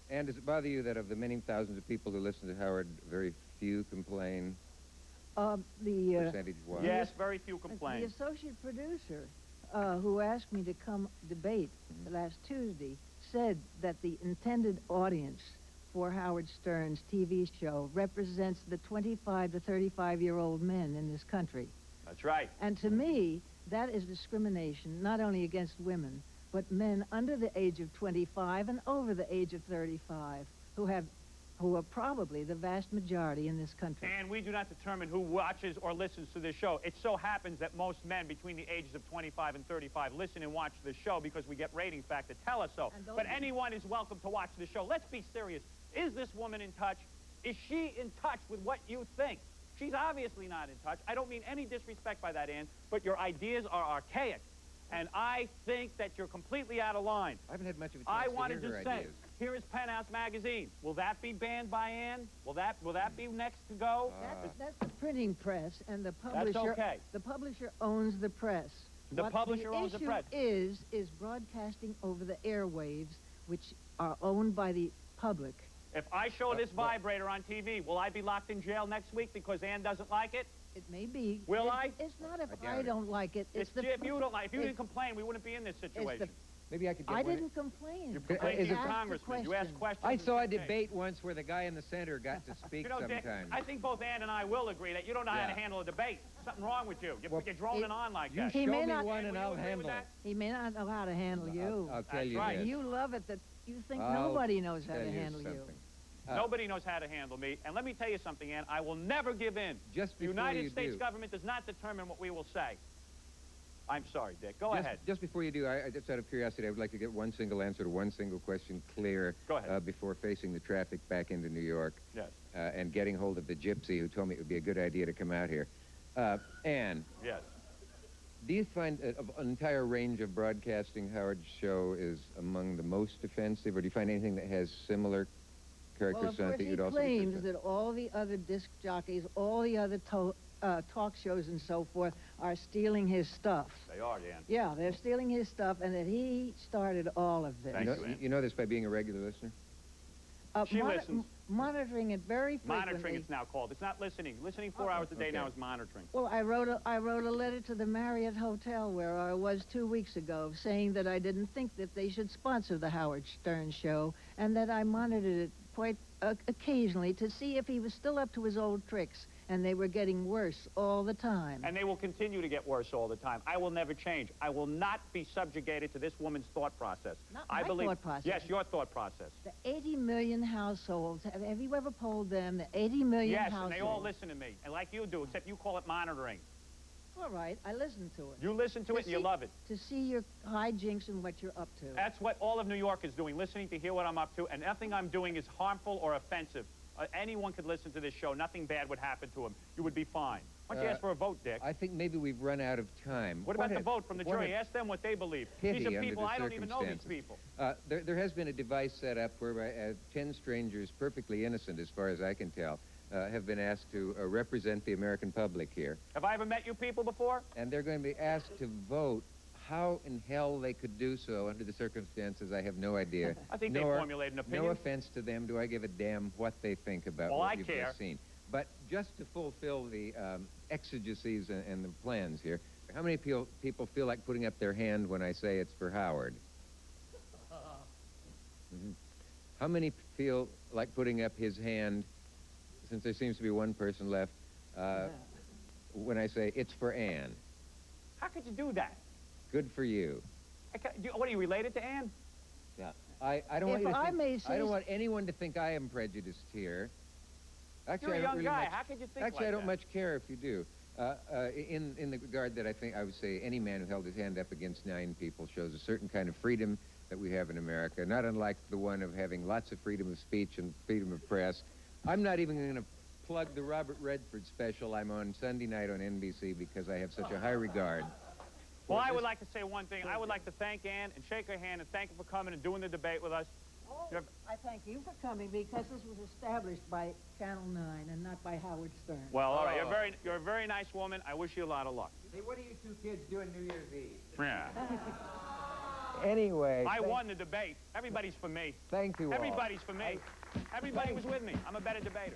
And does it bother you that of the many thousands of people who listen to Howard, very few complain, percentage-wise? Yes, very few The complain. associate producer who asked me to come debate last Tuesday said that the intended audience for Howard Stern's TV show represents the 25 to 35-year-old men in this country. That's right. And to me, that is discrimination not only against women, but men under the age of 25 and over the age of 35 who are probably the vast majority in this country. And we do not determine who watches or listens to this show. It so happens that most men between the ages of 25 and 35 listen and watch this show because we get ratings back that tell us so. But anyone is welcome to watch the show. Let's be serious. Is this woman in touch? Is she in touch with what you think? She's obviously not in touch. I don't mean any disrespect by that, Ann, but your ideas are archaic. And I think that you're completely out of line. I haven't had much of a chance I to wanted hear to her say, ideas. here is Penthouse Magazine. Will that be banned by Ann? Will that be next to go? That's the printing press, and the publisher. That's okay. The publisher owns the press. The publisher owns the press. Is broadcasting over the airwaves, which are owned by the public. If I show this vibrator on TV, will I be locked in jail next week because Ann doesn't like it? It may be. Will I? It's not if I don't like it. If you don't like, if you didn't complain, we wouldn't be in this situation. Maybe I could get I one. didn't complain. You complained to Is your it- congressman. You asked questions. I saw a and said, debate once where the guy in the center got to speak You know, Dick, sometimes. I think both Ann and I will agree that you don't know how to handle a debate. Something wrong with you. You're droning on like that. Show He may me not- one and Will you I'll agree with handle that? it. He may not know how to handle you. I'll tell That's you right. this. You love it that you think I'll nobody knows how tell to you handle you. something. Nobody knows how to handle me. And let me tell you something, Ann. I will never give in. Just The before United you States do. government does not determine what we will say. I'm sorry, Dick. Go ahead. Just before you do, I just out of curiosity, I would like to get one single answer to one single question clear. Go ahead. Before facing the traffic back into New York. Yes. And getting hold of the gypsy who told me it would be a good idea to come out here. Ann, Yes. do you find an entire range of broadcasting Howard's show is among the most offensive, or do you find anything that has similar Well, characters of on it course, that he you'd also be claims criticized? that all the other disc jockeys, all the other talk shows and so forth are stealing his stuff. They are, Ann. Yeah, they're stealing his stuff, and that he started all of this. Thank you, Ann. You know this by being a regular listener? She listens. Monitoring it very frequently. Monitoring, it's now called. It's not listening. Listening 4 hours a day now is monitoring. Well, I wrote a letter to the Marriott Hotel where I was 2 weeks ago saying that I didn't think that they should sponsor the Howard Stern show and that I monitored it quite occasionally to see if he was still up to his old tricks, and they were getting worse all the time. And they will continue to get worse all the time. I will never change. I will not be subjugated to this woman's thought process. Not I my believe, thought process. Yes, your thought process. The 80 million households, have you ever polled them? The 80 million Yes, households. and they all listen to me, and like you do, except you call it monitoring. All right, I listen to it. You listen to it and you love it. To see your hijinks and what you're up to. That's what all of New York is doing, listening to hear what I'm up to, and nothing I'm doing is harmful or offensive. Anyone could listen to this show. Nothing bad would happen to him. You would be fine. Why don't you ask for a vote, Dick? I think maybe we've run out of time. What about the vote from the jury? Ask them what they believe. Pity These are under people, the I don't even know these circumstances. people. There has been a device set up where 10 strangers, perfectly innocent as far as I can tell, have been asked to represent the American public here. Have I ever met you people before? And they're going to be asked to vote. How in hell they could do so under the circumstances, I have no idea. I think they formulate an opinion. No offense to them. Do I give a damn what they think about what you've just seen? But just to fulfill the exigencies and the plans here, how many people feel like putting up their hand when I say it's for Howard? How many feel like putting up his hand, since there seems to be one person left, when I say it's for Ann? How could you do that? Good for you. What, are you related to Ann? Yeah. I don't want If you to I think, may say I don't want anyone to think I am prejudiced here. Actually, You're a I don't young really guy. much, How could you think actually, like I don't that? much care if you do. In the regard that I would say any man who held his hand up against 9 people shows a certain kind of freedom that we have in America, not unlike the one of having lots of freedom of speech and freedom of press. I'm not even going to plug the Robert Redford special I'm on Sunday night on NBC because I have such a high regard. Well, I would like to say one thing. I would like to thank Ann and shake her hand and thank her for coming and doing the debate with us. Oh, I thank you for coming because this was established by Channel 9 and not by Howard Stern. Well, all right. You're a very nice woman. I wish you a lot of luck. Hey, what are you two kids doing New Year's Eve? Yeah. Anyway. I won the debate. Everybody's for me. Thank you all. Everybody's for me. Everybody was with me. I'm a better debater.